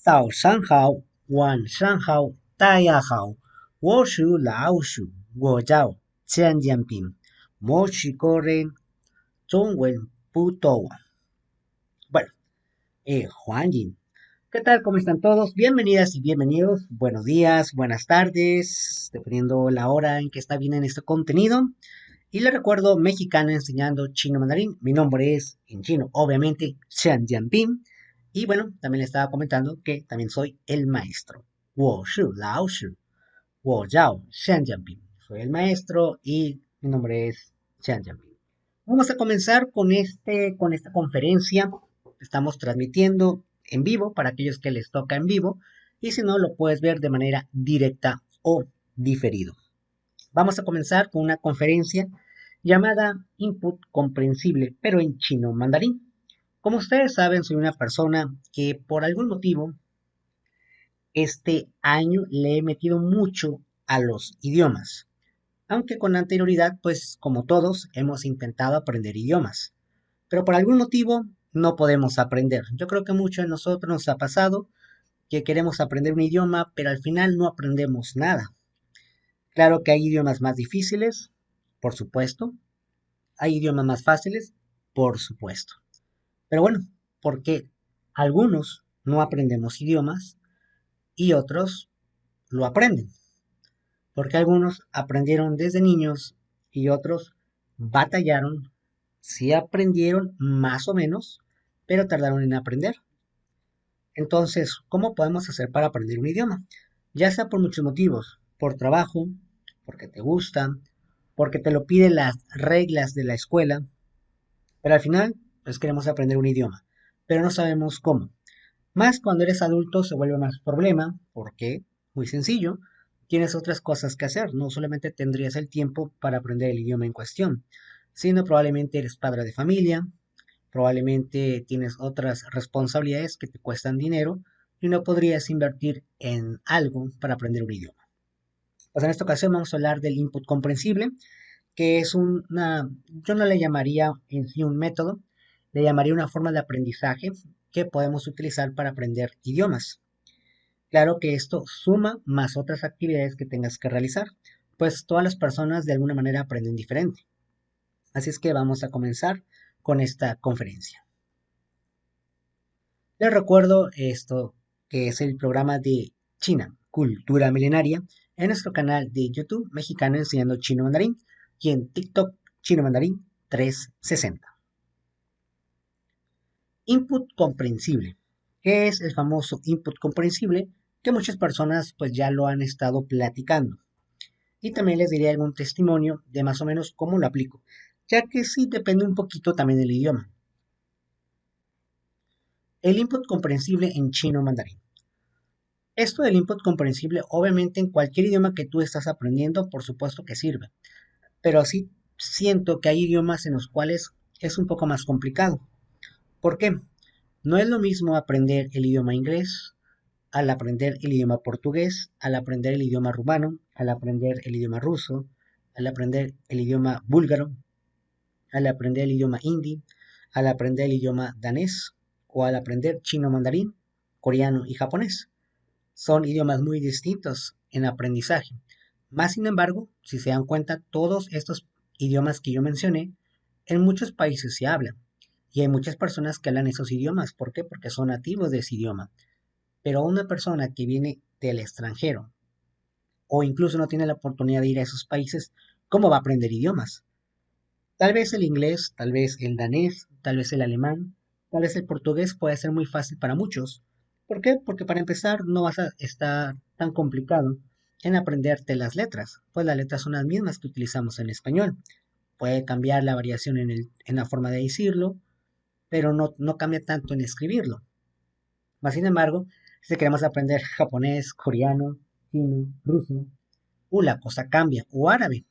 早上好，晚上好，大家好，我是老鼠，我叫钱建斌，墨西哥人，中文不多。bueno, Juan Jin. ¿Qué tal? ¿Cómo están todos? Bienvenidas y bienvenidos. Buenos días, buenas tardes, dependiendo la hora en que está bien en este contenido. Y les recuerdo, mexicano enseñando chino mandarín. Mi nombre es, en chino, obviamente, Xian Jianping. Y bueno, también le estaba comentando que también soy el maestro. 我是老师, 我叫Xian Jianping. Soy el maestro y mi nombre es Xian Jianping. Vamos a comenzar con esta conferencia. Estamos transmitiendo en vivo para aquellos que les toca en vivo. Y si no, lo puedes ver de manera directa o diferido. Vamos a comenzar con una conferencia llamada Input Comprensible, pero en chino mandarín. Como ustedes saben, soy una persona que por algún motivo este año le he metido mucho a los idiomas. Aunque con anterioridad, pues como todos, hemos intentado aprender idiomas. Pero por algún motivo no podemos aprender. Yo creo que mucho de nosotros nos ha pasado que queremos aprender un idioma, pero al final no aprendemos nada. Claro que hay idiomas más difíciles, por supuesto. Hay idiomas más fáciles, por supuesto. Pero bueno, porque algunos no aprendemos idiomas y otros lo aprenden. Porque algunos aprendieron desde niños y otros batallaron, sí aprendieron más o menos, pero tardaron en aprender. Entonces, ¿cómo podemos hacer para aprender un idioma? Ya sea por muchos motivos, por trabajo, porque te gusta, porque te lo piden las reglas de la escuela, pero al final, pues queremos aprender un idioma, pero no sabemos cómo. Más cuando eres adulto se vuelve más problema, porque, muy sencillo, tienes otras cosas que hacer, no solamente tendrías el tiempo para aprender el idioma en cuestión, sino probablemente eres padre de familia, probablemente tienes otras responsabilidades que te cuestan dinero y no podrías invertir en algo para aprender un idioma. Pues en esta ocasión vamos a hablar del input comprensible, que es yo no le llamaría en sí un método, le llamaría una forma de aprendizaje que podemos utilizar para aprender idiomas. Claro que esto suma más otras actividades que tengas que realizar, pues todas las personas de alguna manera aprenden diferente. Así es que vamos a comenzar con esta conferencia. Les recuerdo esto, que es el programa de China, Cultura Milenaria, en nuestro canal de YouTube Mexicano Enseñando Chino Mandarín y en TikTok Chino Mandarín 360. Input comprensible. ¿Qué es el famoso input comprensible? Que muchas personas pues ya lo han estado platicando. Y también les diré algún testimonio de más o menos cómo lo aplico, ya que sí depende un poquito también del idioma. El input comprensible en chino mandarín. Esto del input comprensible, obviamente en cualquier idioma que tú estás aprendiendo, por supuesto que sirve. Pero sí siento que hay idiomas en los cuales es un poco más complicado. ¿Por qué? No es lo mismo aprender el idioma inglés al aprender el idioma portugués, al aprender el idioma rumano, al aprender el idioma ruso, al aprender el idioma búlgaro, al aprender el idioma hindi, al aprender el idioma danés o al aprender chino mandarín, coreano y japonés. Son idiomas muy distintos en aprendizaje. Más sin embargo, si se dan cuenta, todos estos idiomas que yo mencioné, en muchos países se hablan. Y hay muchas personas que hablan esos idiomas. ¿Por qué? Porque son nativos de ese idioma. Pero una persona que viene del extranjero o incluso no tiene la oportunidad de ir a esos países, ¿cómo va a aprender idiomas? Tal vez el inglés, tal vez el danés, tal vez el alemán, tal vez el portugués puede ser muy fácil para muchos. ¿Por qué? Porque para empezar no vas a estar tan complicado en aprenderte las letras, pues las letras son las mismas que utilizamos en español. Puede cambiar la variación en la forma de decirlo, pero no cambia tanto en escribirlo. Más sin embargo, si queremos aprender japonés, coreano, chino, ruso, la cosa cambia, o árabe.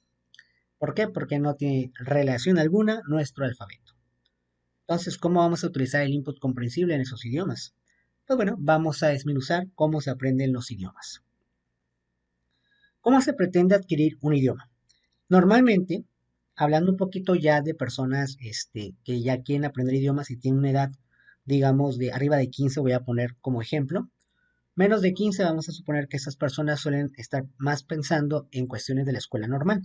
¿Por qué? Porque no tiene relación alguna nuestro alfabeto. Entonces, ¿cómo vamos a utilizar el input comprensible en esos idiomas? Pues bueno, vamos a desmenuzar cómo se aprenden los idiomas. ¿Cómo se pretende adquirir un idioma? Normalmente, hablando un poquito ya de personas que ya quieren aprender idiomas y tienen una edad, digamos, de arriba de 15, voy a poner como ejemplo. Menos de 15 vamos a suponer que estas personas suelen estar más pensando en cuestiones de la escuela normal.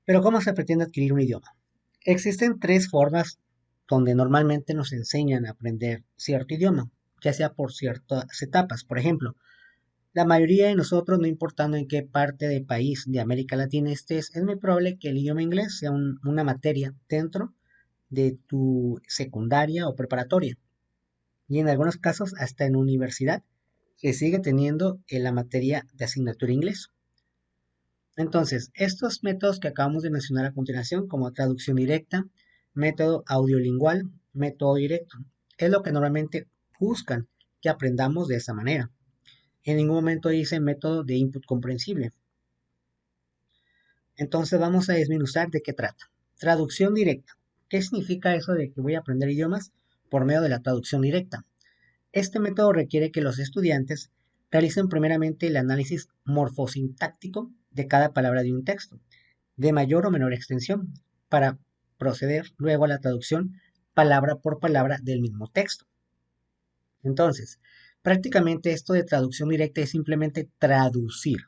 Pero ¿cómo se pretende adquirir un idioma? Existen tres formas donde normalmente nos enseñan a aprender cierto idioma, ya sea por ciertas etapas. Por ejemplo, la mayoría de nosotros, no importando en qué parte del país de América Latina estés, es muy probable que el idioma inglés sea una materia dentro de tu secundaria o preparatoria. Y en algunos casos, hasta en universidad, se sigue teniendo en la materia de asignatura inglés. Entonces, estos métodos que acabamos de mencionar a continuación, como traducción directa, método audiolingual, método directo, es lo que normalmente buscan que aprendamos de esa manera. En ningún momento dice método de input comprensible. Entonces vamos a desmenuzar de qué trata. Traducción directa. ¿Qué significa eso de que voy a aprender idiomas por medio de la traducción directa? Este método requiere que los estudiantes realicen primeramente el análisis morfosintáctico de cada palabra de un texto, de mayor o menor extensión, para proceder luego a la traducción palabra por palabra del mismo texto. Entonces, prácticamente esto de traducción directa es simplemente traducir.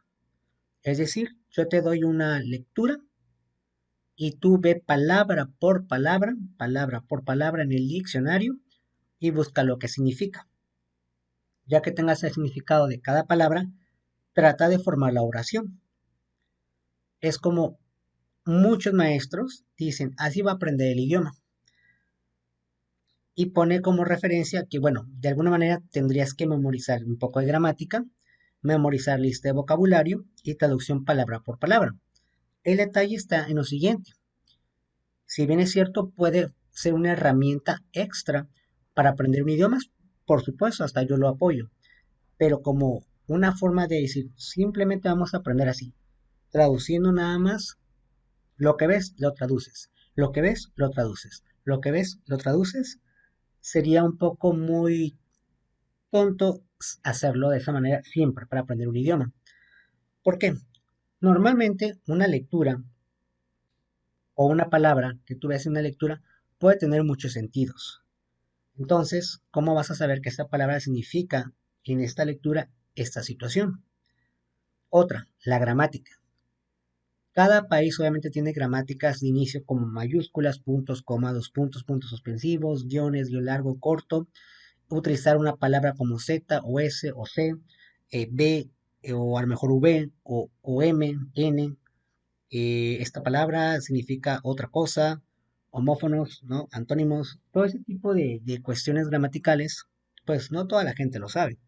Es decir, yo te doy una lectura y tú ve palabra por palabra en el diccionario y busca lo que significa. Ya que tengas el significado de cada palabra, trata de formar la oración. Es como muchos maestros dicen, así va a aprender el idioma. Y pone como referencia que, bueno, de alguna manera tendrías que memorizar un poco de gramática, memorizar lista de vocabulario y traducción palabra por palabra. El detalle está en lo siguiente. Si bien es cierto, puede ser una herramienta extra para aprender un idioma, por supuesto, hasta yo lo apoyo, pero como una forma de decir, simplemente vamos a aprender así, traduciendo nada más, lo que ves, lo traduces, lo que ves, lo traduces, lo que ves, lo traduces, sería un poco muy tonto hacerlo de esa manera siempre para aprender un idioma. ¿Por qué? Normalmente una lectura o una palabra que tú ves en una lectura puede tener muchos sentidos. Entonces, ¿cómo vas a saber que esta palabra significa en esta lectura esta situación? Otra, la gramática. Cada país obviamente tiene gramáticas de inicio como mayúsculas, puntos, coma, dos puntos, puntos suspensivos, guiones, guión largo, corto, utilizar una palabra como Z o S o C, B o a lo mejor V o M, N. Esta palabra significa otra cosa, homófonos, ¿no? Antónimos, todo ese tipo de cuestiones gramaticales, pues no toda la gente lo sabe.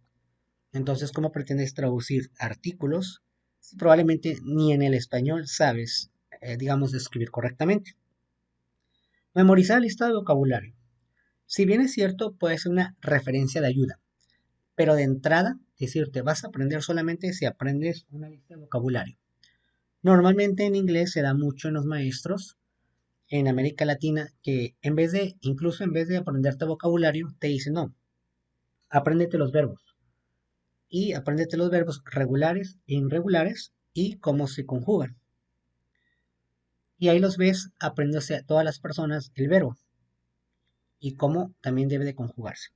Entonces, ¿cómo pretendes traducir artículos si probablemente ni en el español sabes, digamos, escribir correctamente? Memorizar el listado de vocabulario. Si bien es cierto, puede ser una referencia de ayuda, pero de entrada, decirte, vas a aprender solamente si aprendes una lista de vocabulario. Normalmente en inglés se da mucho en los maestros en América Latina que incluso en vez de aprenderte vocabulario, te dicen, no, apréndete los verbos. Y apréndete los verbos regulares e irregulares y cómo se conjugan. Y ahí los ves aprendiéndose a todas las personas el verbo y cómo también debe de conjugarse.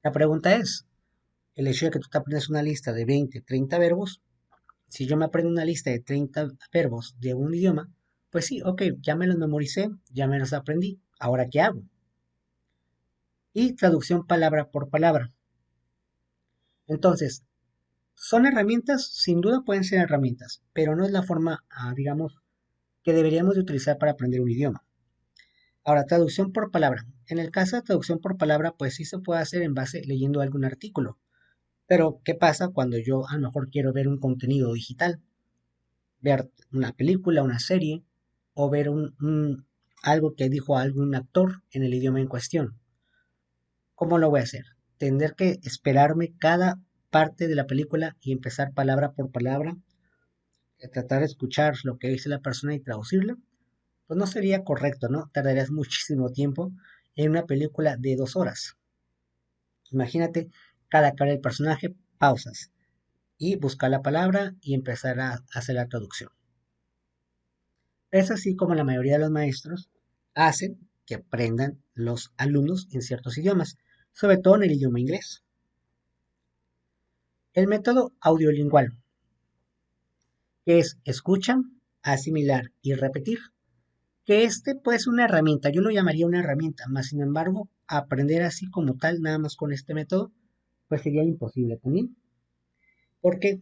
La pregunta es, el hecho de que tú te aprendas una lista de 20, 30 verbos, si yo me aprendo una lista de 30 verbos de un idioma, pues sí, ok, ya me los memoricé, ya me los aprendí, ahora ¿qué hago? Y traducción palabra por palabra. Entonces, ¿son herramientas? Sin duda pueden ser herramientas, pero no es la forma, digamos, que deberíamos de utilizar para aprender un idioma. Ahora, traducción por palabra. En el caso de traducción por palabra, pues sí se puede hacer en base leyendo algún artículo. Pero, ¿qué pasa cuando yo a lo mejor quiero ver un contenido digital? Ver una película, una serie, o ver algo que dijo algún actor en el idioma en cuestión. ¿Cómo lo voy a hacer? Tendré que esperarme cada parte de la película y empezar palabra por palabra, tratar de escuchar lo que dice la persona y traducirla. Pues no sería correcto, ¿no? Tardarías muchísimo tiempo en una película de 2 horas. Imagínate cada cara del personaje, pausas y buscar la palabra y empezar a hacer la traducción. Es así como la mayoría de los maestros hacen que aprendan los alumnos en ciertos idiomas, sobre todo en el idioma inglés. El método audiolingual, que es escucha, asimilar y repetir. Que este puede ser una herramienta, yo lo llamaría una herramienta, más sin embargo, aprender así como tal, nada más con este método, pues sería imposible también. ¿Por qué?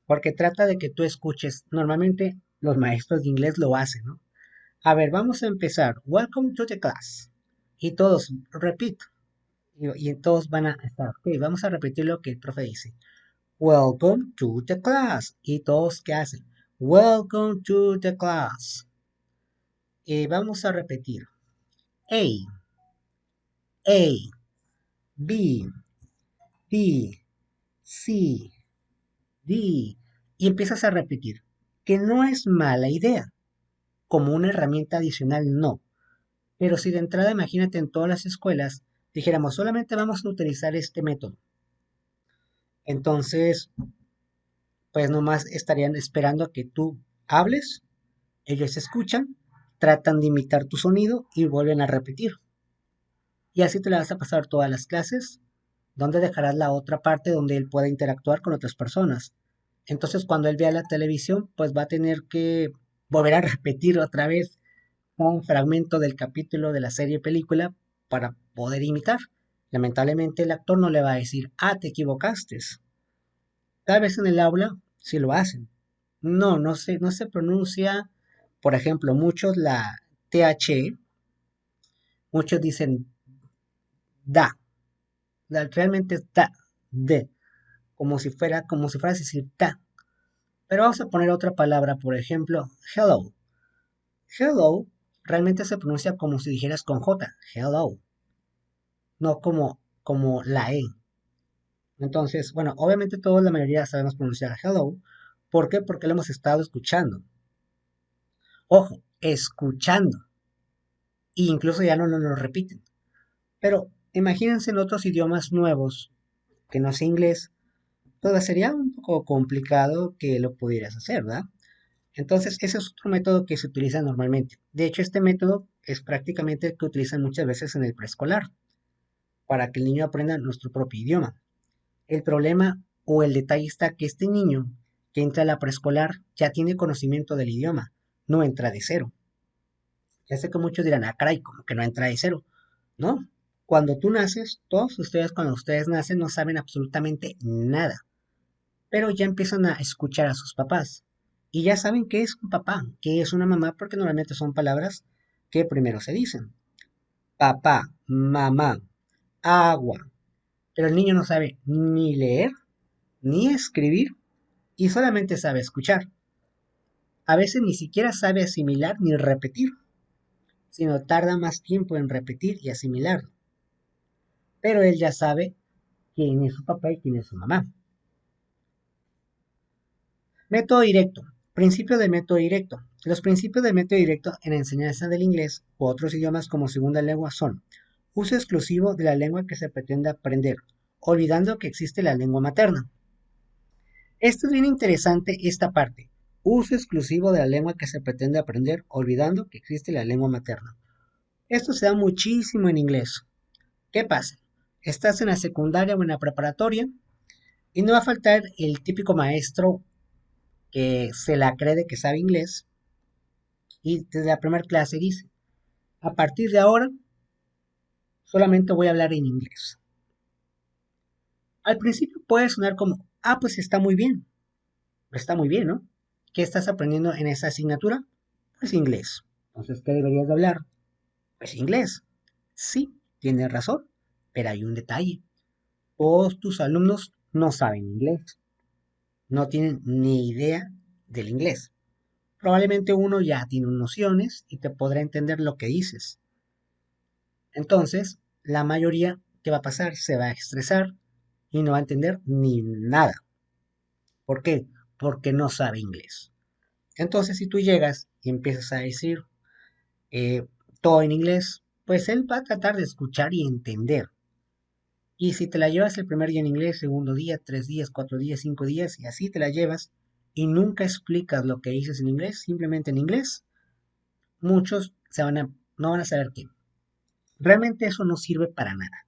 Porque trata de que tú escuches. Normalmente los maestros de inglés lo hacen, ¿no? A ver, vamos a empezar. Welcome to the class. Y todos, repeat. Y todos van a estar, ok, vamos a repetir lo que el profe dice. Welcome to the class. Y todos, ¿qué hacen? Welcome to the class. Vamos a repetir. A, A, B, B, C, D. Y empiezas a repetir. Que no es mala idea. Como una herramienta adicional, no. Pero si de entrada, imagínate en todas las escuelas, dijéramos, solamente vamos a utilizar este método. Entonces, pues nomás estarían esperando a que tú hables, ellos escuchan, tratan de imitar tu sonido y vuelven a repetir. Y así te la vas a pasar todas las clases, donde dejarás la otra parte donde él pueda interactuar con otras personas. Entonces, cuando él vea la televisión, pues va a tener que volver a repetir otra vez un fragmento del capítulo de la serie o película para poder imitar. Lamentablemente el actor no le va a decir, ah, te equivocaste. Tal vez en el aula sí lo hacen. No, no se pronuncia, por ejemplo, muchos la TH, muchos dicen da, realmente es da, de, como si fuera a decir da. Pero vamos a poner otra palabra, por ejemplo, hello. Hello realmente se pronuncia como si dijeras con J, hello, no como la E. Entonces, bueno, obviamente todos la mayoría sabemos pronunciar hello. ¿Por qué? Porque lo hemos estado escuchando. Ojo, escuchando. E incluso ya no nos lo repiten. Pero imagínense en otros idiomas nuevos, que no sea inglés, pues sería un poco complicado que lo pudieras hacer, ¿verdad? Entonces, ese es otro método que se utiliza normalmente. De hecho, este método es prácticamente el que utilizan muchas veces en el preescolar, para que el niño aprenda nuestro propio idioma. El problema o el detalle está que este niño que entra a la preescolar ya tiene conocimiento del idioma, no entra de cero. Ya sé que muchos dirán, ah, caray, como que no entra de cero. No, cuando tú naces, todos ustedes cuando ustedes nacen no saben absolutamente nada, pero ya empiezan a escuchar a sus papás y ya saben qué es un papá, qué es una mamá, porque normalmente son palabras que primero se dicen. Papá, mamá, agua. Pero el niño no sabe ni leer ni escribir y solamente sabe escuchar. A veces ni siquiera sabe asimilar ni repetir, sino tarda más tiempo en repetir y asimilar. Pero él ya sabe quién es su papá y quién es su mamá. Método directo. Principio del método directo. Los principios del método directo en la enseñanza del inglés u otros idiomas como segunda lengua son uso exclusivo de la lengua que se pretende aprender, olvidando que existe la lengua materna. Esto es bien interesante esta parte. Uso exclusivo de la lengua que se pretende aprender, olvidando que existe la lengua materna. Esto se da muchísimo en inglés. ¿Qué pasa? Estás en la secundaria o en la preparatoria y no va a faltar el típico maestro que se la cree de que sabe inglés y desde la primera clase dice, a partir de ahora solamente voy a hablar en inglés. Al principio puede sonar como, ah, pues está muy bien, ¿no? ¿Qué estás aprendiendo en esa asignatura? Pues inglés. Entonces, ¿qué deberías de hablar? Pues inglés. Sí, tienes razón, pero hay un detalle. Todos tus alumnos no saben inglés, no tienen ni idea del inglés. Probablemente uno ya tiene nociones y te podrá entender lo que dices. Entonces, la mayoría, ¿qué va a pasar? Se va a estresar y no va a entender ni nada. ¿Por qué? Porque no sabe inglés. Entonces, si tú llegas y empiezas a decir eh, todo en inglés, pues él va a tratar de escuchar y entender. Y si te la llevas el primer día en inglés, segundo día, 3 días, 4 días, 5 días, y así te la llevas, y nunca explicas lo que dices en inglés, simplemente en inglés, muchos no van a saber qué. Realmente eso no sirve para nada.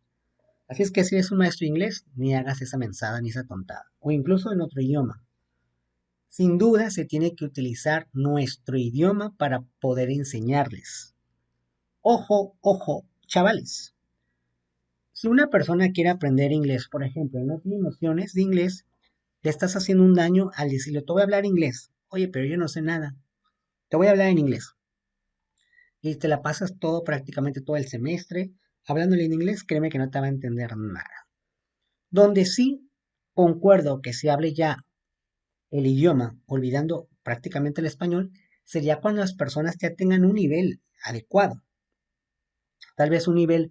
Así es que si eres un maestro de inglés, ni hagas esa mensada ni esa tontada, o incluso en otro idioma. Sin duda se tiene que utilizar nuestro idioma para poder enseñarles. Ojo, ojo, chavales. Si una persona quiere aprender inglés, por ejemplo, y no tiene nociones de inglés, le estás haciendo un daño al decirle, te voy a hablar inglés. Oye, pero yo no sé nada. Te voy a hablar en inglés. Y te la pasas todo, prácticamente todo el semestre, hablándole en inglés, créeme que no te va a entender nada. Donde sí concuerdo que se hable ya el idioma, olvidando prácticamente el español, sería cuando las personas ya tengan un nivel adecuado. Tal vez un nivel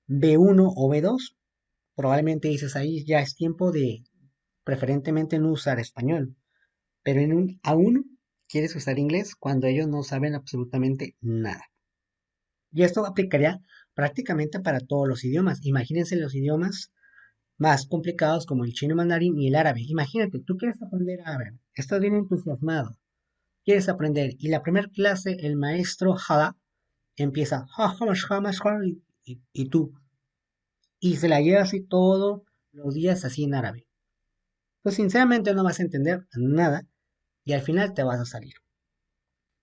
B1 o B2. Probablemente dices ahí ya es tiempo de preferentemente no usar español. Pero en un A1 quieres usar inglés cuando ellos no saben absolutamente nada. Y esto aplicaría prácticamente para todos los idiomas. Imagínense los idiomas más complicados como el chino mandarín y el árabe. Imagínate, tú quieres aprender árabe, estás bien entusiasmado, quieres aprender y la primera clase el maestro Hala empieza y tú y se la lleva así todos los días así en árabe. Pues sinceramente no vas a entender nada y al final te vas a salir.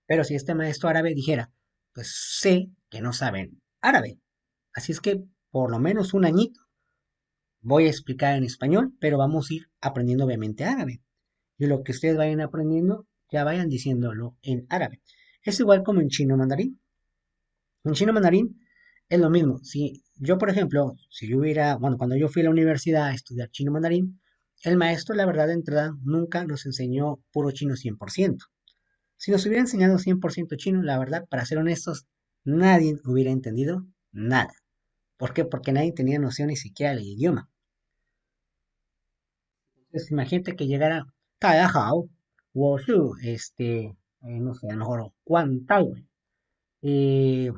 Pero si este maestro árabe dijera, pues sé que no saben árabe, así es que por lo menos un añito voy a explicar en español, pero vamos a ir aprendiendo obviamente árabe. Y lo que ustedes vayan aprendiendo, ya vayan diciéndolo en árabe. Es igual como en chino mandarín. En chino mandarín es lo mismo. Si yo, por ejemplo, si yo hubiera, bueno, cuando yo fui a la universidad a estudiar chino mandarín, el maestro, la verdad, de entrada, nunca nos enseñó puro chino 100%. Si nos hubiera enseñado 100% chino, la verdad, para ser honestos, nadie hubiera entendido nada. ¿Por qué? Porque nadie tenía noción ni siquiera del idioma. Entonces, imagínate que llegara, Hao, no sé, a lo mejor, Juan Tao, eh,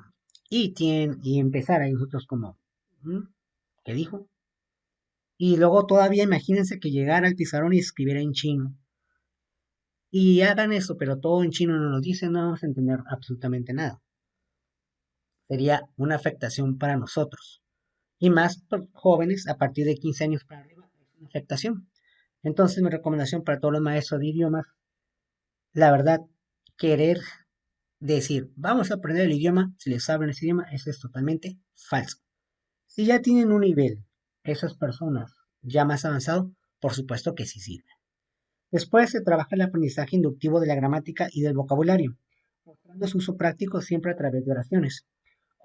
y empezar ahí nosotros como, "¿Mm? ¿Qué dijo?". Y luego todavía imagínense que llegara al pizarrón y escribiera en chino. Y hagan eso, pero todo en chino no nos dice, no vamos a entender absolutamente nada. Sería una afectación para nosotros. Y más por jóvenes a partir de 15 años para arriba, es una afectación. Entonces mi recomendación para todos los maestros de idiomas, la verdad, querer decir, vamos a aprender el idioma, si les hablan ese idioma, eso es totalmente falso. Si ya tienen un nivel, esas personas ya más avanzado, por supuesto que sí sirve. Después se trabaja el aprendizaje inductivo de la gramática y del vocabulario, mostrando su uso práctico siempre a través de oraciones.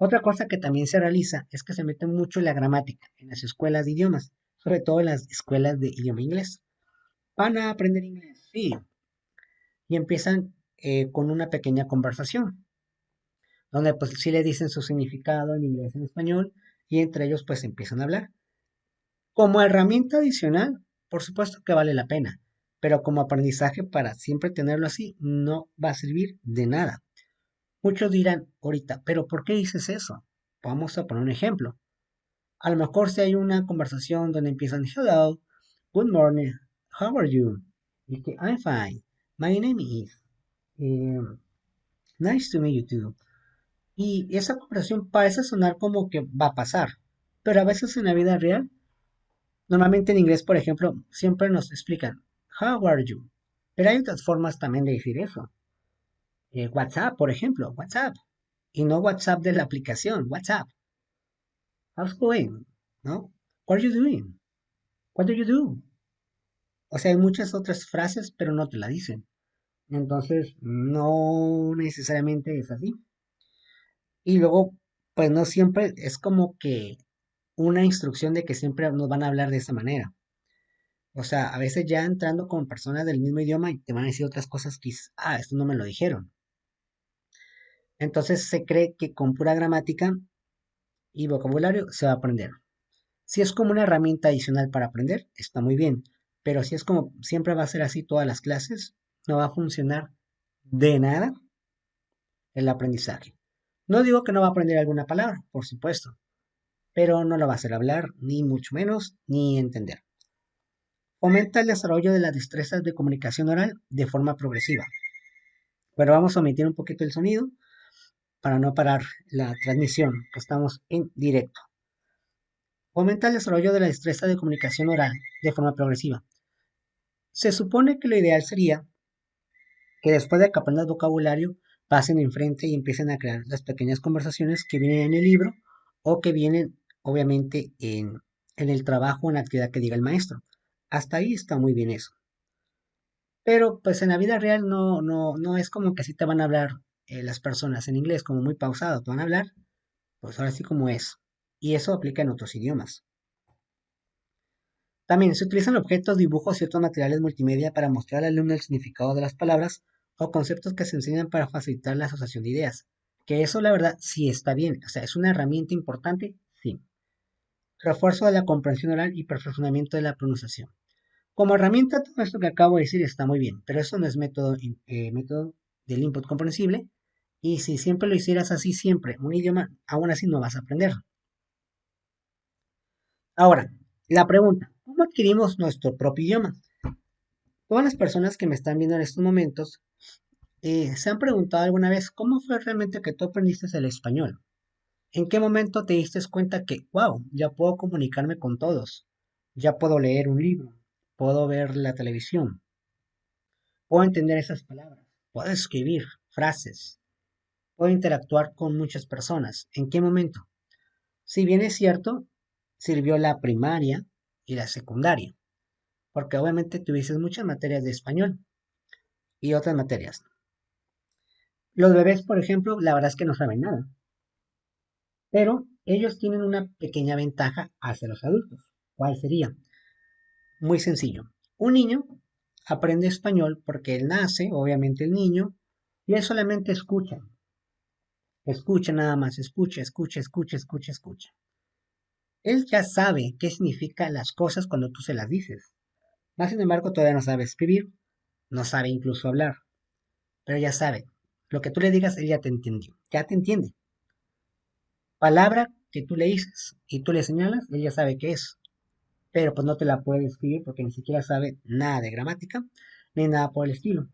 Otra cosa que también se realiza es que se mete mucho en la gramática en las escuelas de idiomas, sobre todo en las escuelas de idioma inglés. Van a aprender inglés, sí, y empiezan con una pequeña conversación, donde pues sí le dicen su significado en inglés y en español, y entre ellos pues empiezan a hablar. Como herramienta adicional, por supuesto que vale la pena, pero como aprendizaje para siempre tenerlo así, no va a servir de nada. Muchos dirán ahorita, pero ¿por qué dices eso? Vamos a poner un ejemplo. A lo mejor si hay una conversación donde empiezan, hello, good morning, how are you? Y que I'm fine, my name is, nice to meet you too. Y esa conversación parece sonar como que va a pasar, pero a veces en la vida real, normalmente en inglés, por ejemplo, siempre nos explican, how are you? Pero hay otras formas también de decir eso. WhatsApp, por ejemplo, WhatsApp. Y no WhatsApp de la aplicación, WhatsApp. How's going? ¿No? What are you doing? What do you do? O sea, hay muchas otras frases, pero no te la dicen. Entonces, no necesariamente es así. Y luego, pues no siempre es como que una instrucción de que siempre nos van a hablar de esa manera. O sea, a veces ya entrando con personas del mismo idioma y te van a decir otras cosas que, esto no me lo dijeron. Entonces se cree que con pura gramática y vocabulario se va a aprender. Si es como una herramienta adicional para aprender, está muy bien. Pero si es como siempre va a ser así todas las clases, no va a funcionar de nada el aprendizaje. No digo que no va a aprender alguna palabra, por supuesto, pero no lo va a hacer hablar, ni mucho menos, ni entender. Fomenta el desarrollo de las destrezas de comunicación oral de forma progresiva. Pero vamos a omitir un poquito el sonido para no parar la transmisión, que estamos en directo. Fomenta el desarrollo de la destreza de comunicación oral de forma progresiva. Se supone que lo ideal sería que después de que aprendas vocabulario, pasen enfrente y empiecen a crear las pequeñas conversaciones que vienen en el libro o que vienen, obviamente, en el trabajo o en la actividad que diga el maestro. Hasta ahí está muy bien eso. Pero pues en la vida real no es como que así te van a hablar las personas en inglés, como muy pausado, te van a hablar, pues ahora sí como es. Y eso aplica en otros idiomas. También se utilizan objetos, dibujos y otros materiales multimedia para mostrar al alumno el significado de las palabras o conceptos que se enseñan para facilitar la asociación de ideas. Que eso, la verdad, sí está bien. O sea, es una herramienta importante, sí. Refuerzo de la comprensión oral y perfeccionamiento de la pronunciación. Como herramienta, todo esto que acabo de decir está muy bien, pero eso no es método del input comprensible. Y si siempre lo hicieras así, siempre, un idioma, aún así no vas a aprender. Ahora, la pregunta, ¿cómo adquirimos nuestro propio idioma? Todas las personas que me están viendo en estos momentos se han preguntado alguna vez cómo fue realmente que tú aprendiste el español. ¿En qué momento te diste cuenta que, wow, ya puedo comunicarme con todos? Ya puedo leer un libro, puedo ver la televisión, puedo entender esas palabras, puedo escribir frases, puedo interactuar con muchas personas. ¿En qué momento? Si bien es cierto, sirvió la primaria y la secundaria, porque obviamente tuviste muchas materias de español y otras materias. Los bebés, por ejemplo, la verdad es que no saben nada, pero ellos tienen una pequeña ventaja hacia los adultos. ¿Cuál sería? Muy sencillo. Un niño aprende español porque él nace, obviamente el niño, y él solamente escucha. Escucha nada más, escucha, escucha, escucha, escucha, escucha. Él ya sabe qué significan las cosas cuando tú se las dices. Más sin embargo, todavía no sabe escribir, no sabe incluso hablar, pero ya sabe. Lo que tú le digas, él ya te entendió, ya te entiende. Palabra que tú le dices y tú le señalas, él ya sabe qué es, pero pues no te la puede escribir porque ni siquiera sabe nada de gramática ni nada por el estilo.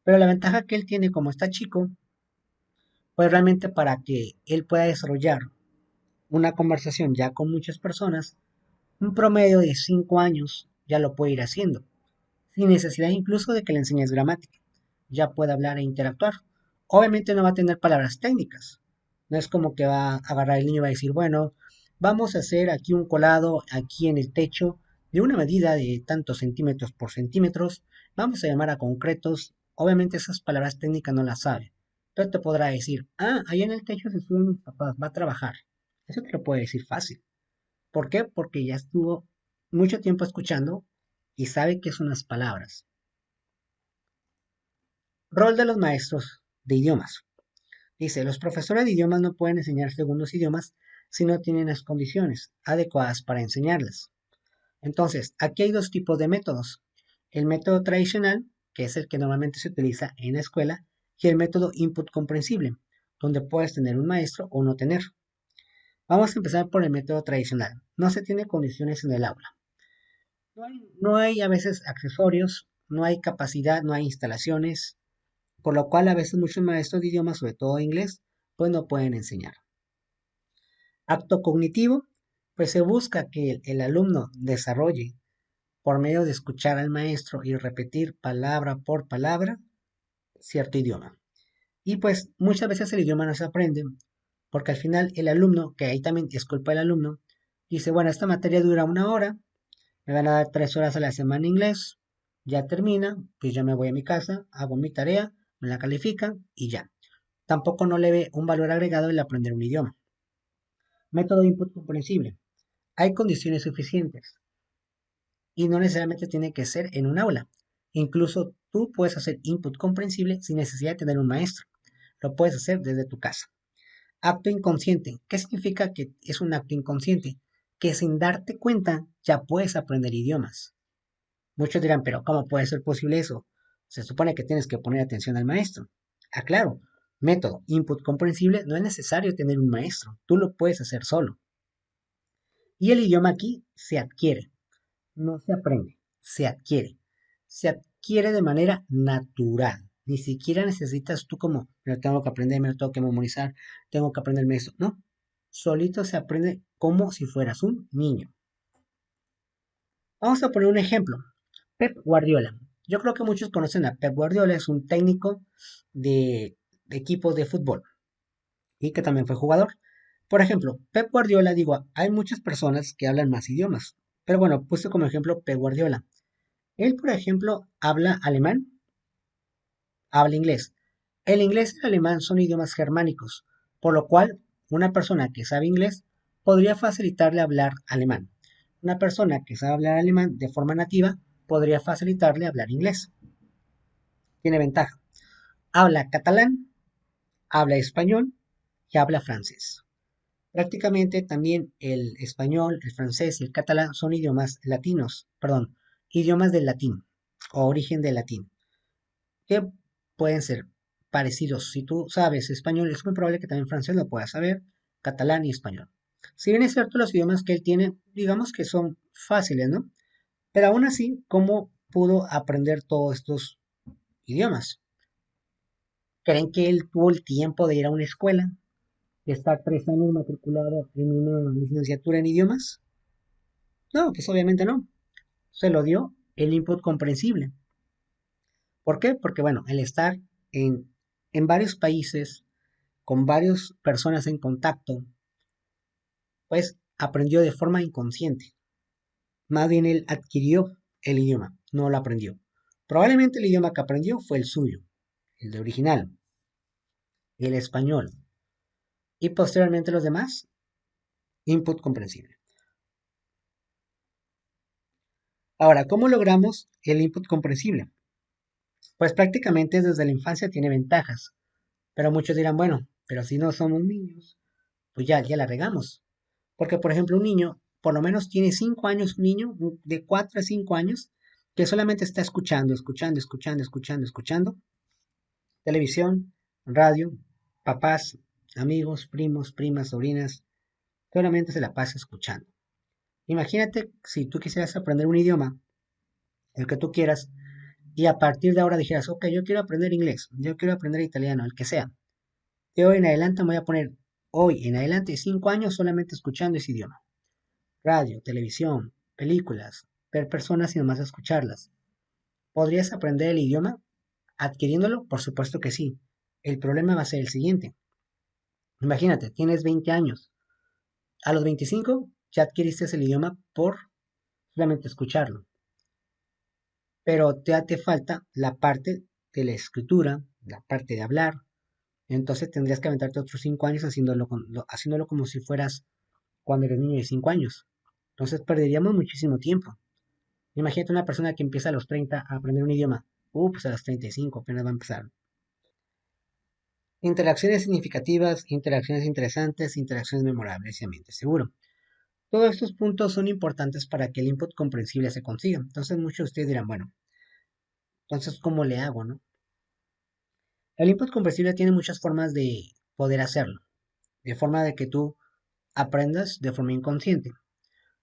Pero la ventaja que él tiene como está chico, pues realmente para que él pueda desarrollar una conversación ya con muchas personas, un promedio de 5 años ya lo puede ir haciendo, sin necesidad incluso de que le enseñes gramática. Ya puede hablar e interactuar. Obviamente no va a tener palabras técnicas. No es como que va a agarrar el niño y va a decir, bueno, vamos a hacer aquí un colado aquí en el techo de una medida de tantos centímetros por centímetros. Vamos a llamar a concretos. Obviamente esas palabras técnicas no las sabe. Pero te podrá decir, ah, allá en el techo se suben mis papás, va a trabajar. Eso te lo puede decir fácil. ¿Por qué? Porque ya estuvo mucho tiempo escuchando y sabe qué son las palabras. Rol de los maestros de idiomas. Dice, los profesores de idiomas no pueden enseñar segundos idiomas si no tienen las condiciones adecuadas para enseñarlas. Entonces, aquí hay dos tipos de métodos. El método tradicional, que es el que normalmente se utiliza en la escuela, y el método input comprensible, donde puedes tener un maestro o no tener. Vamos a empezar por el método tradicional. No se tiene condiciones en el aula. No hay a veces accesorios, no hay capacidad, no hay instalaciones, por lo cual a veces muchos maestros de idiomas, sobre todo inglés, pues no pueden enseñar. Acto cognitivo, pues se busca que el alumno desarrolle por medio de escuchar al maestro y repetir palabra por palabra cierto idioma. Y pues muchas veces el idioma no se aprende porque al final el alumno, que ahí también es culpa del alumno, dice, bueno, esta materia dura 1 hora, me van a dar 3 horas a la semana en inglés, ya termina, pues ya me voy a mi casa, hago mi tarea, me la califican y ya. Tampoco no le ve un valor agregado el aprender un idioma. Método de input comprensible. Hay condiciones suficientes y no necesariamente tiene que ser en un aula. Incluso tú puedes hacer input comprensible sin necesidad de tener un maestro. Lo puedes hacer desde tu casa. Acto inconsciente. ¿Qué significa que es un acto inconsciente? Que sin darte cuenta ya puedes aprender idiomas. Muchos dirán, pero ¿cómo puede ser posible eso? Se supone que tienes que poner atención al maestro. Aclaro, método input comprensible, no es necesario tener un maestro, tú lo puedes hacer solo. Y el idioma aquí se adquiere, no se aprende, se adquiere. Se adquiere de manera natural. Ni siquiera necesitas tú como, me lo tengo que aprender, me lo tengo que memorizar, tengo que aprenderme esto. No, solito se aprende como si fueras un niño. Vamos a poner un ejemplo. Pep Guardiola. Yo creo que muchos conocen a Pep Guardiola, es un técnico de equipos de fútbol y que también fue jugador. Por ejemplo, Pep Guardiola, digo, hay muchas personas que hablan más idiomas, pero bueno, puse como ejemplo Pep Guardiola. Él, por ejemplo, habla alemán, habla inglés. El inglés y el alemán son idiomas germánicos, por lo cual una persona que sabe inglés podría facilitarle hablar alemán. Una persona que sabe hablar alemán de forma nativa podría facilitarle hablar inglés. Tiene ventaja. Habla catalán, habla español y habla francés. Prácticamente también el español, el francés y el catalán son idiomas latinos, perdón, idiomas del latín o origen del latín, que pueden ser parecidos. Si tú sabes español, es muy probable que también francés lo puedas saber, catalán y español. Si bien es cierto, los idiomas que él tiene, digamos que son fáciles, ¿no? Pero aún así, ¿cómo pudo aprender todos estos idiomas? ¿Creen que él tuvo el tiempo de ir a una escuela, de estar 3 años matriculado en una licenciatura en idiomas? No, pues obviamente no. Se lo dio el input comprensible. ¿Por qué? Porque bueno, el estar en varios países, con varias personas en contacto, pues aprendió de forma inconsciente. Más bien él adquirió el idioma, no lo aprendió. Probablemente el idioma que aprendió fue el suyo, el de original, el español. Y posteriormente los demás, input comprensible. Ahora, ¿cómo logramos el input comprensible? Pues prácticamente desde la infancia tiene ventajas. Pero muchos dirán, bueno, pero si no somos niños, pues ya la regamos. Porque, por ejemplo, un niño, por lo menos tiene 5 años, un niño de 4 a 5 años, que solamente está escuchando, televisión, radio, papás, amigos, primos, primas, sobrinas, solamente se la pasa escuchando. Imagínate si tú quisieras aprender un idioma, el que tú quieras, y a partir de ahora dijeras, ok, yo quiero aprender inglés, yo quiero aprender italiano, el que sea. De hoy en adelante me voy a poner, hoy en adelante, 5 años solamente escuchando ese idioma. Radio, televisión, películas, ver personas y nomás escucharlas. ¿Podrías aprender el idioma adquiriéndolo? Por supuesto que sí. El problema va a ser el siguiente. Imagínate, tienes 20 años. A los 25 ya adquiriste el idioma por solamente escucharlo. Pero te falta la parte de la escritura, la parte de hablar. Entonces tendrías que aventarte otros 5 años haciéndolo como si fueras cuando eres niño de 5 años. Entonces perderíamos muchísimo tiempo. Imagínate una persona que empieza a los 30 a aprender un idioma. Pues a los 35 apenas va a empezar. Interacciones significativas, interacciones interesantes, interacciones memorables y ambiente seguro. Todos estos puntos son importantes para que el input comprensible se consiga. Entonces muchos de ustedes dirán, bueno, entonces ¿cómo le hago, no? El input comprensible tiene muchas formas de poder hacerlo. De forma de que tú aprendas de forma inconsciente.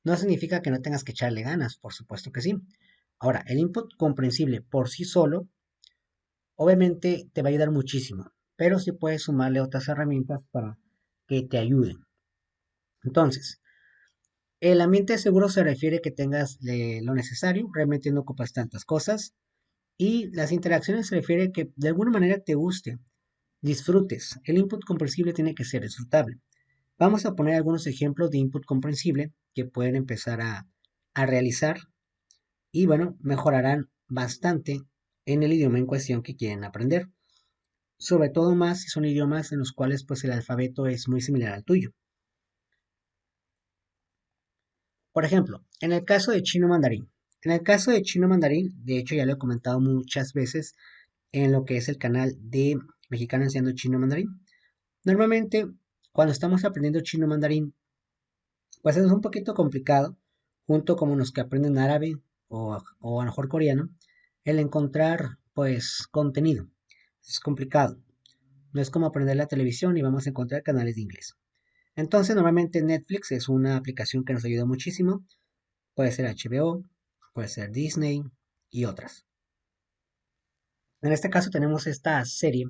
No significa que no tengas que echarle ganas, por supuesto que sí. Ahora, el input comprensible por sí solo, obviamente te va a ayudar muchísimo, pero sí puedes sumarle otras herramientas para que te ayuden. Entonces, el ambiente seguro se refiere que tengas lo necesario, realmente no ocupas tantas cosas, y las interacciones se refiere que de alguna manera te guste, disfrutes. El input comprensible tiene que ser disfrutable. Vamos a poner algunos ejemplos de input comprensible que pueden empezar a realizar y bueno, mejorarán bastante en el idioma en cuestión que quieren aprender. Sobre todo más si son idiomas en los cuales pues el alfabeto es muy similar al tuyo. Por ejemplo, en el caso de chino mandarín. En el caso de chino mandarín, de hecho ya lo he comentado muchas veces en lo que es el canal de Mexicano Enseñando Chino Mandarín. Normalmente, cuando estamos aprendiendo chino mandarín, pues es un poquito complicado, junto como los que aprenden árabe o a lo mejor coreano, el encontrar pues contenido. Es complicado. No es como aprender la televisión y vamos a encontrar canales de inglés. Entonces, normalmente Netflix es una aplicación que nos ayuda muchísimo. Puede ser HBO, puede ser Disney y otras. En este caso tenemos esta serie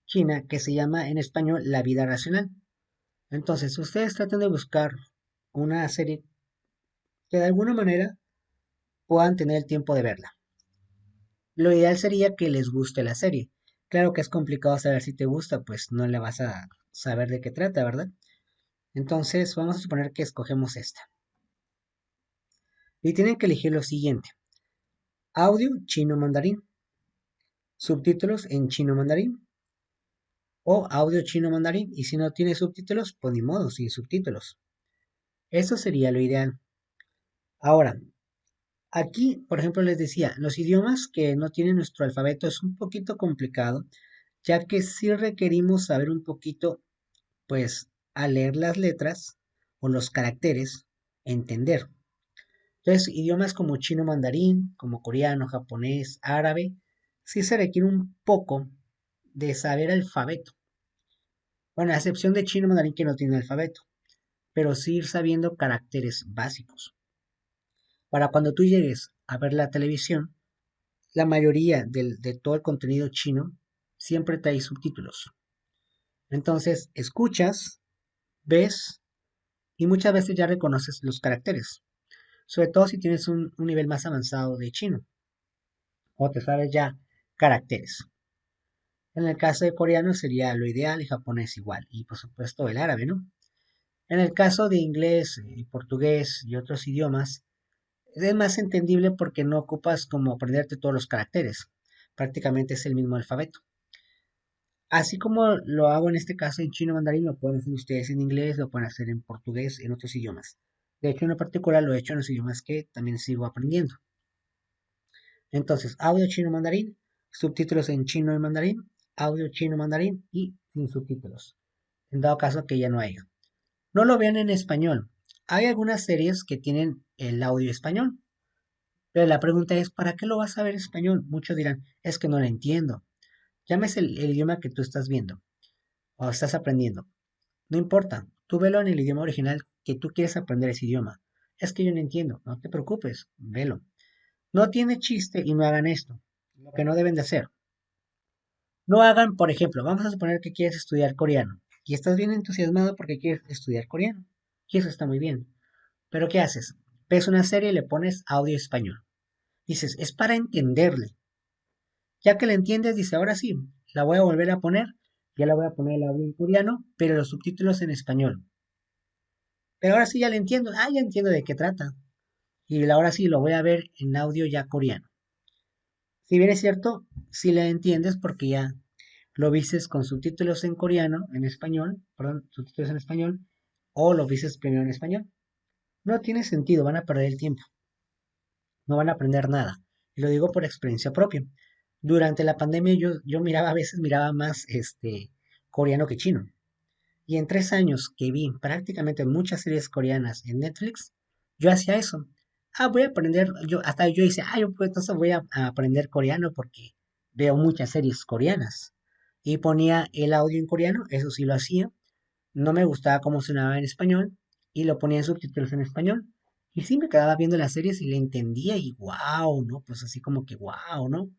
china que se llama en español La Vida Racional. Entonces, ustedes traten de buscar una serie que de alguna manera puedan tener el tiempo de verla. Lo ideal sería que les guste la serie. Claro que es complicado saber si te gusta, pues no le vas a saber de qué trata, ¿verdad? Entonces vamos a suponer que escogemos esta. Y tienen que elegir lo siguiente. Audio chino mandarín, subtítulos en chino mandarín o audio chino mandarín. Y si no tiene subtítulos, pues ni modo, sin subtítulos. Eso sería lo ideal. Ahora, aquí, por ejemplo, les decía, los idiomas que no tienen nuestro alfabeto es un poquito complicado, ya que sí requerimos saber un poquito, pues, al leer las letras o los caracteres, entender. Entonces, idiomas como chino mandarín, como coreano, japonés, árabe, sí se requiere un poco de saber alfabeto. Bueno, a excepción de chino mandarín que no tiene alfabeto, pero sí ir sabiendo caracteres básicos. Para cuando tú llegues a ver la televisión, la mayoría de todo el contenido chino siempre trae subtítulos. Entonces, escuchas, ves y muchas veces ya reconoces los caracteres. Sobre todo si tienes un nivel más avanzado de chino o te sabes ya caracteres. En el caso de coreano sería lo ideal y japonés igual. Y por supuesto el árabe, ¿no? En el caso de inglés, portugués y otros idiomas, es más entendible porque no ocupas como aprenderte todos los caracteres. Prácticamente es el mismo alfabeto. Así como lo hago en este caso en chino mandarín, lo pueden hacer ustedes en inglés, lo pueden hacer en portugués, en otros idiomas. De hecho, en lo particular lo he hecho en los idiomas que también sigo aprendiendo. Entonces, audio chino mandarín, subtítulos en chino y mandarín, audio chino mandarín y sin subtítulos. En dado caso que ya no haya. No lo vean en español. Hay algunas series que tienen el audio español. Pero la pregunta es, ¿para qué lo vas a ver en español? Muchos dirán, es que no lo entiendo. Llámese el idioma que tú estás viendo o estás aprendiendo. No importa, tú velo en el idioma original que tú quieres aprender ese idioma. Es que yo no entiendo, no te preocupes, velo. No tiene chiste y no hagan esto, lo que no deben de hacer. No hagan, por ejemplo, vamos a suponer que quieres estudiar coreano y estás bien entusiasmado porque quieres estudiar coreano. Y eso está muy bien. Pero ¿qué haces? Ves una serie y le pones audio español. Dices, es para entenderle. Ya que la entiendes, dice, ahora sí, la voy a volver a poner. Ya la voy a poner el audio en coreano, pero los subtítulos en español. Pero ahora sí ya le entiendo. Ah, ya entiendo de qué trata. Y ahora sí lo voy a ver en audio ya coreano. Si bien es cierto, si le entiendes porque ya lo vistes con subtítulos en coreano, en español, perdón, subtítulos en español, o lo vistes primero en español. No tiene sentido, van a perder el tiempo. No van a aprender nada. Y lo digo por experiencia propia. Durante la pandemia yo miraba, a veces miraba más coreano que chino. Y en 3 años que vi prácticamente muchas series coreanas en Netflix, yo hacía eso. Ah, voy a aprender, hasta yo hice, yo pues entonces voy a aprender coreano porque veo muchas series coreanas. Y ponía el audio en coreano, eso sí lo hacía. No me gustaba cómo sonaba en español y lo ponía en subtítulos en español. Y sí me quedaba viendo las series y le entendía y wow, ¿no? Pues así como que wow, ¿no?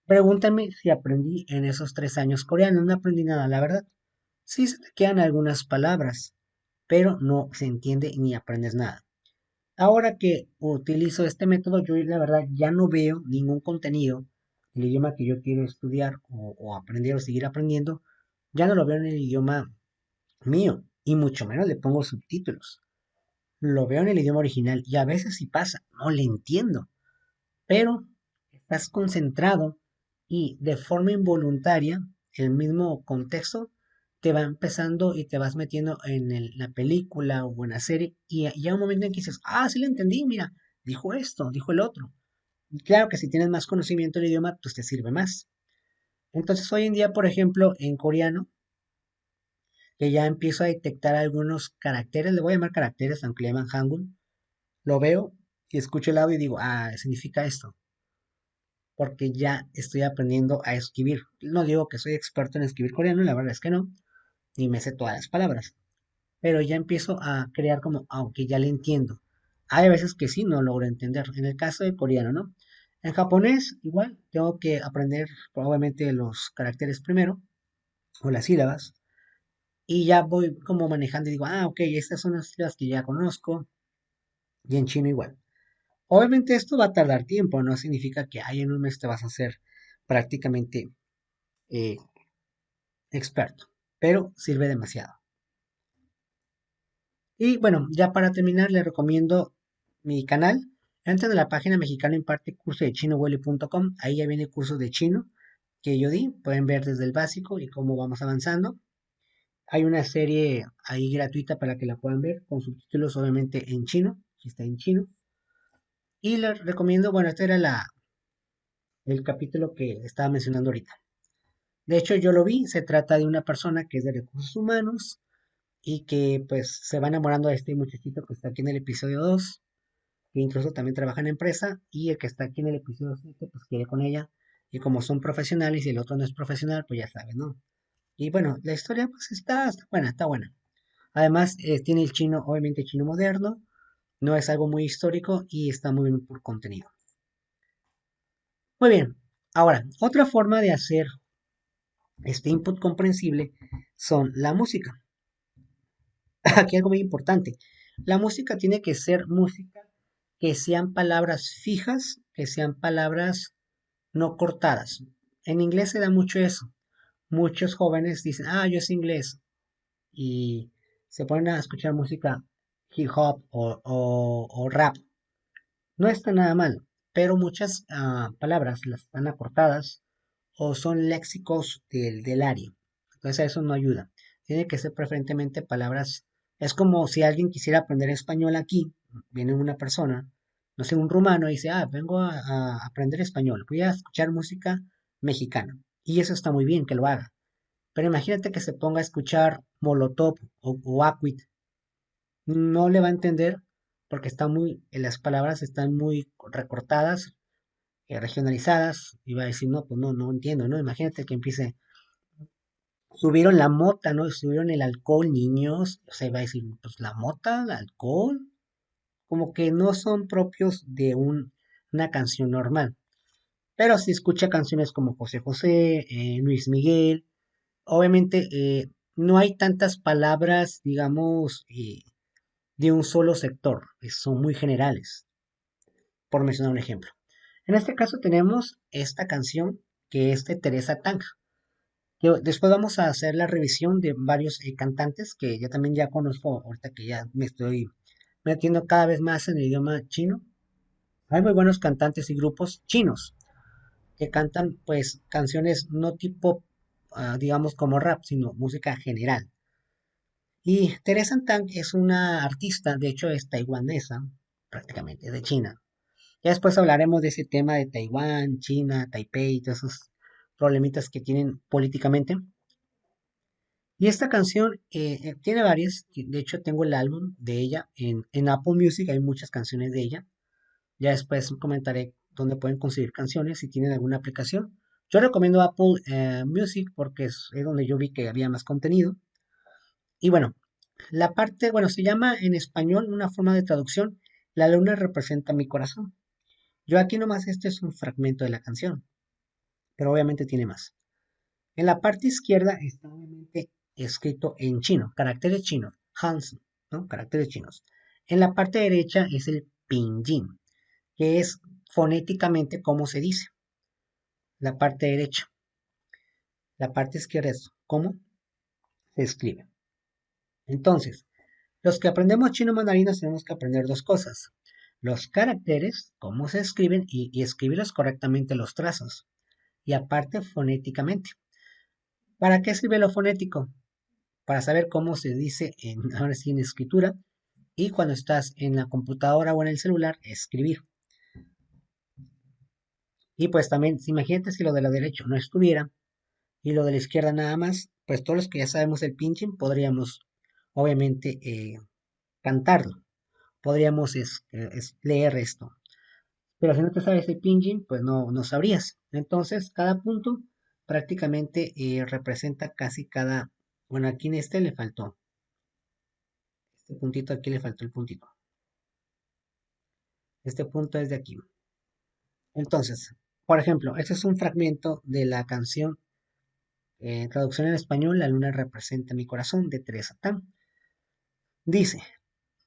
Pregúntame si aprendí en esos 3 años coreano. No aprendí nada, la verdad. Sí se te quedan algunas palabras, pero no se entiende ni aprendes nada. Ahora que utilizo este método, yo la verdad ya no veo ningún contenido, el idioma que yo quiero estudiar o aprender o seguir aprendiendo, ya no lo veo en el idioma mío y mucho menos le pongo subtítulos. Lo veo en el idioma original y a veces sí pasa, no le entiendo, pero estás concentrado y de forma involuntaria, el mismo contexto te va empezando y te vas metiendo en la película o en la serie y ya un momento en que dices, sí lo entendí, mira, dijo esto, dijo el otro. Y claro que si tienes más conocimiento del idioma, pues te sirve más. Entonces hoy en día, por ejemplo, en coreano, que ya empiezo a detectar algunos caracteres, le voy a llamar caracteres, aunque le llaman hangul, lo veo y escucho el audio y digo, significa esto porque ya estoy aprendiendo a escribir. No digo que soy experto en escribir coreano, la verdad es que no, ni me sé todas las palabras, pero ya empiezo a crear como, aunque ya le entiendo. Hay veces que sí no logro entender, en el caso de coreano, ¿no? En japonés, igual, tengo que aprender probablemente los caracteres primero, o las sílabas, y ya voy como manejando y digo, ok, estas son las sílabas que ya conozco, y en chino igual. Obviamente esto va a tardar tiempo, no significa que en un mes te vas a hacer prácticamente eh, experto, pero sirve demasiado. Y bueno, ya para terminar, les recomiendo mi canal. Entren a la página mexicana imparte curso de chinohuele.com. Ahí ya viene el curso de chino que yo di. Pueden ver desde el básico y cómo vamos avanzando. Hay una serie ahí gratuita para que la puedan ver con subtítulos obviamente en chino, si está en chino. Y les recomiendo, bueno, este era el capítulo que estaba mencionando ahorita. De hecho, yo lo vi, se trata de una persona que es de recursos humanos y que pues se va enamorando de este muchachito que está aquí en el episodio 2, que incluso también trabaja en empresa, y el que está aquí en el episodio 7 pues quiere con ella, y como son profesionales y el otro no es profesional, pues ya saben, ¿no? Y bueno, la historia pues está buena, está buena. Además, tiene el chino, obviamente chino moderno, no es algo muy histórico y está muy bien por contenido. Muy bien, ahora, otra forma de hacer este input comprensible son la música. Aquí algo muy importante. La música tiene que ser música que sean palabras fijas, que sean palabras no cortadas. En inglés se da mucho eso. Muchos jóvenes dicen, yo sé inglés, y se ponen a escuchar música hip hop o rap. No está nada mal, pero muchas palabras las están acortadas o son léxicos del área. Entonces eso no ayuda. Tiene que ser preferentemente palabras. Es como si alguien quisiera aprender español aquí, viene una persona, no sé, un rumano, y dice, vengo a aprender español, voy a escuchar música mexicana. Y eso está muy bien que lo haga. Pero imagínate que se ponga a escuchar Molotov o Aquit, no le va a entender porque las palabras están muy recortadas, regionalizadas, y va a decir, no, pues no entiendo, ¿no? Imagínate que empiece, subieron la mota, ¿no? Subieron el alcohol, niños, o sea, va a decir, pues la mota, el alcohol, como que no son propios de una canción normal. Pero si escucha canciones como José José, Luis Miguel, obviamente no hay tantas palabras, digamos, de un solo sector, son muy generales, por mencionar un ejemplo. En este caso tenemos esta canción que es de Teresa Tang. Después vamos a hacer la revisión de varios cantantes que yo también ya conozco, ahorita que ya me estoy metiendo cada vez más en el idioma chino. Hay muy buenos cantantes y grupos chinos que cantan pues canciones no tipo, digamos como rap, sino música general. Y Teresa Tang es una artista, de hecho es taiwanesa, prácticamente de China. Ya después hablaremos de ese tema de Taiwán, China, Taipei y todos esos problemitas que tienen políticamente. Y esta canción tiene varias, de hecho tengo el álbum de ella en Apple Music, hay muchas canciones de ella. Ya después comentaré dónde pueden conseguir canciones si tienen alguna aplicación. Yo recomiendo Apple Music porque es donde yo vi que había más contenido. Y bueno, la parte, bueno, se llama en español una forma de traducción, La luna representa mi corazón. Yo aquí nomás este es un fragmento de la canción, pero obviamente tiene más. En la parte izquierda está obviamente escrito en chino, caracteres chinos, Hanzi, ¿no? Caracteres chinos. En la parte derecha es el pinyin, que es fonéticamente cómo se dice, la parte derecha. La parte izquierda es cómo se escribe. Entonces, los que aprendemos chino mandarín tenemos que aprender dos cosas. Los caracteres, cómo se escriben y escribirlos correctamente los trazos. Y aparte fonéticamente. ¿Para qué sirve lo fonético? Para saber cómo se dice ahora sí en escritura y cuando estás en la computadora o en el celular, escribir. Y pues también, imagínate si lo de la derecha no estuviera y lo de la izquierda nada más, pues todos los que ya sabemos el pinyin podríamos obviamente cantarlo, podríamos leer esto. Pero si no te sabes el pinyin, pues no sabrías. Entonces, cada punto prácticamente representa casi cada. Bueno, aquí en este le faltó. Este puntito aquí le faltó el puntito. Este punto es de aquí. Entonces, por ejemplo, este es un fragmento de la canción Traducción en español, la luna representa mi corazón, de Teresa Tan. Dice,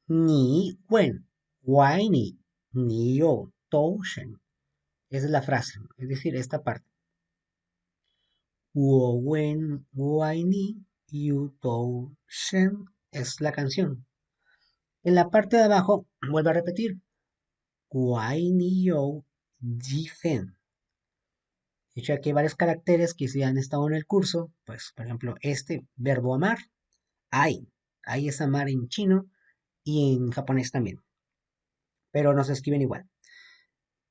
ni wen, wai ni yo, tou shen. Esa es la frase, es decir, esta parte. Wo wen, wai ni, yu tou shen es la canción. En la parte de abajo, vuelvo a repetir, wai ni yo, ji fen. De hecho, aquí hay varios caracteres que si han estado en el curso, pues, por ejemplo, este verbo amar, ai. Ai es amar en chino y en japonés también, pero no se escriben igual.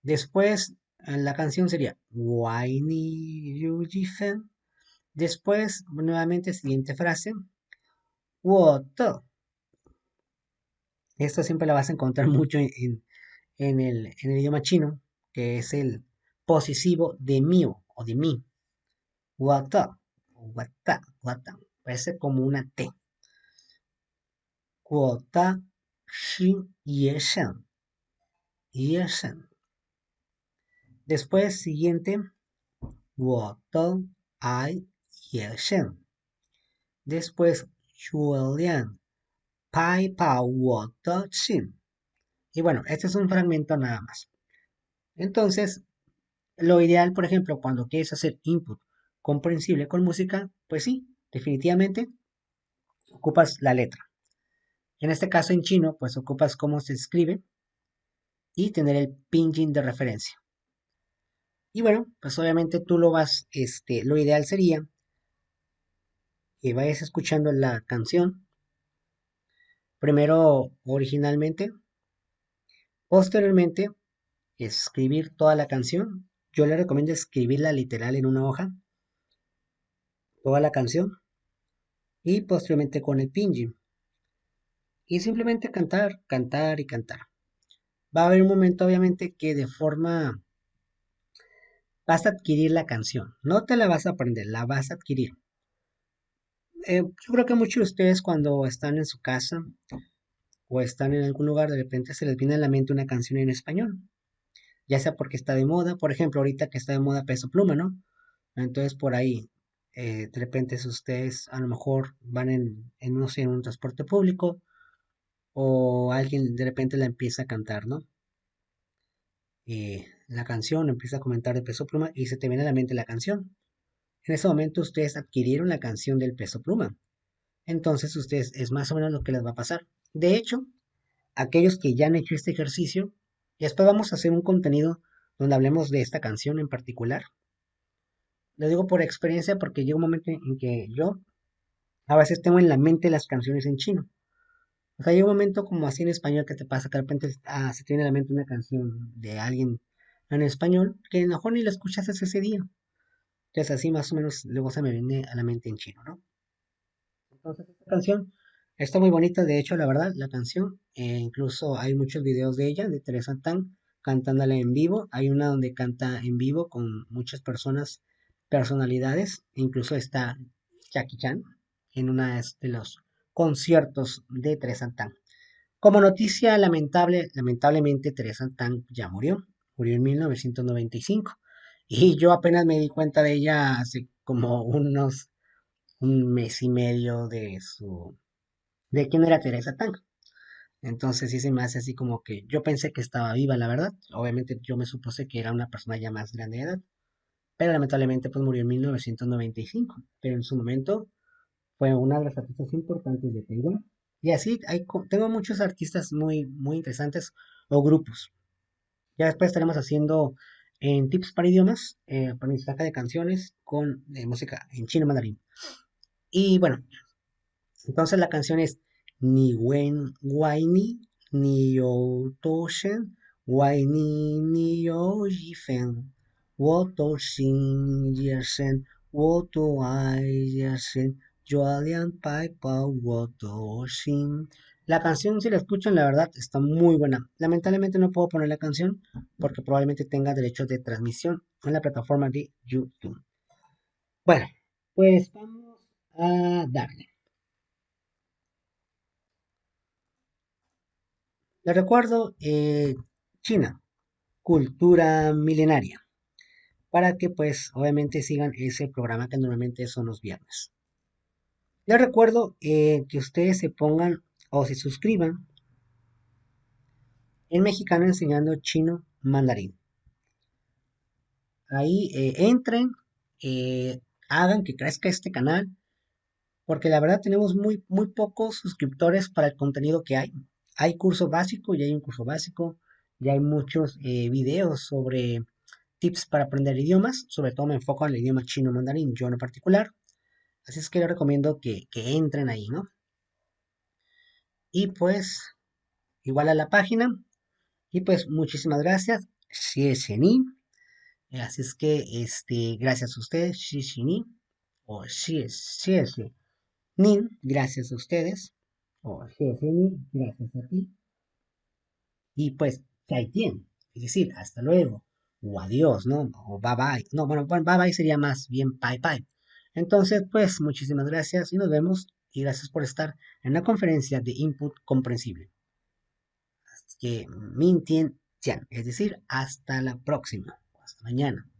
Después, la canción sería Wai ni Yuji Fen. Después, nuevamente, siguiente frase, Woto. Esto siempre la vas a encontrar mucho en el idioma chino, que es el posesivo de mío o de mí. Woto, wata, wata. Parece como una T. Wota, shin, yeshen, yeshen. Después, siguiente, 我的爱也是 Después, Julián, pai pa wo de xin. Y bueno, este es un fragmento nada más. Entonces, lo ideal, por ejemplo, cuando quieres hacer input comprensible con música, pues sí, definitivamente ocupas la letra. En este caso, en chino, pues ocupas cómo se escribe y tener el pinyin de referencia. Y bueno, pues obviamente tú lo ideal sería que vayas escuchando la canción, primero originalmente, posteriormente escribir toda la canción. Yo le recomiendo escribirla literal en una hoja, toda la canción, y posteriormente con el pinyin. Y simplemente cantar, cantar y cantar. Va a haber un momento, obviamente, que de forma vas a adquirir la canción. No te la vas a aprender, la vas a adquirir. Yo creo que muchos de ustedes cuando están en su casa o están en algún lugar, de repente se les viene a la mente una canción en español. Ya sea porque está de moda, por ejemplo, ahorita que está de moda Peso Pluma, ¿no? Entonces por ahí, de repente si ustedes a lo mejor van no sé, en un transporte público o alguien de repente la empieza a cantar, ¿no? La canción empieza a comentar de Peso Pluma y se te viene a la mente la canción. En ese momento ustedes adquirieron la canción del Peso Pluma. Entonces ustedes es más o menos lo que les va a pasar. De hecho, aquellos que ya han hecho este ejercicio, y después vamos a hacer un contenido donde hablemos de esta canción en particular. Lo digo por experiencia porque llega un momento en que yo a veces tengo en la mente las canciones en chino. O sea, llega un momento como así en español que te pasa que de repente se tiene en la mente una canción de alguien en español que a lo mejor ni la escuchas ese día. Entonces así más o menos luego se me viene a la mente en chino, ¿no? Entonces esta canción está muy bonita, de hecho, la verdad, la canción. Incluso hay muchos videos de ella, de Teresa Tang, cantándola en vivo. Hay una donde canta en vivo con muchas personas, personalidades. Incluso está Jackie Chan en una de los conciertos de Teresa Tang. Como noticia lamentable, lamentablemente Teresa Tang ya murió en 1995. Y yo apenas me di cuenta de ella hace como un mes y medio de quién era Teresa Tang. Entonces sí se me hace así como que yo pensé que estaba viva, la verdad. Obviamente yo me supuse que era una persona ya más grande de edad, pero lamentablemente pues murió en 1995. Pero en su momento fue una de las artistas importantes de Taiwán. Y así tengo muchos artistas muy, muy interesantes o grupos. Ya después estaremos haciendo en tips para idiomas, aprendizaje de canciones con música en chino mandarín. Y bueno, entonces la canción es Ni wen wai ni yo to shen, wai ni yo yi fen, wo to xin ye shen, wo to ai ye shen, yo lian pai pa wo to xin. La canción, si la escuchan, la verdad está muy buena. Lamentablemente no puedo poner la canción porque probablemente tenga derechos de transmisión en la plataforma de YouTube. Bueno, pues vamos a darle. Les recuerdo, China, cultura milenaria. para que pues obviamente sigan ese programa que normalmente son los viernes. Les recuerdo que ustedes se pongan o se suscriban en Mexicano Enseñando Chino Mandarín. Ahí entren, eh, hagan que crezca este canal, porque la verdad tenemos muy pocos suscriptores para el contenido que hay. Hay curso básico, ya hay un curso básico, ya hay muchos videos sobre tips para aprender idiomas, sobre todo me enfoco en el idioma chino mandarín, yo en particular. Así es que les recomiendo que entren ahí, ¿no? Y pues, igual a la página. Y pues, muchísimas gracias. Ni. Así es que, gracias a ustedes, Ni. O Ni, gracias a ustedes. O Ni, gracias a ti. Y pues, Zaitien, es decir, hasta luego. O adiós, ¿no? O bye bye. No, bueno, bye bye sería más bien bye bye. Entonces, pues, muchísimas gracias y nos vemos. Y gracias por estar en la conferencia de Input Comprensible. Así que, Min Tien Tian, es decir, hasta la próxima. Hasta mañana.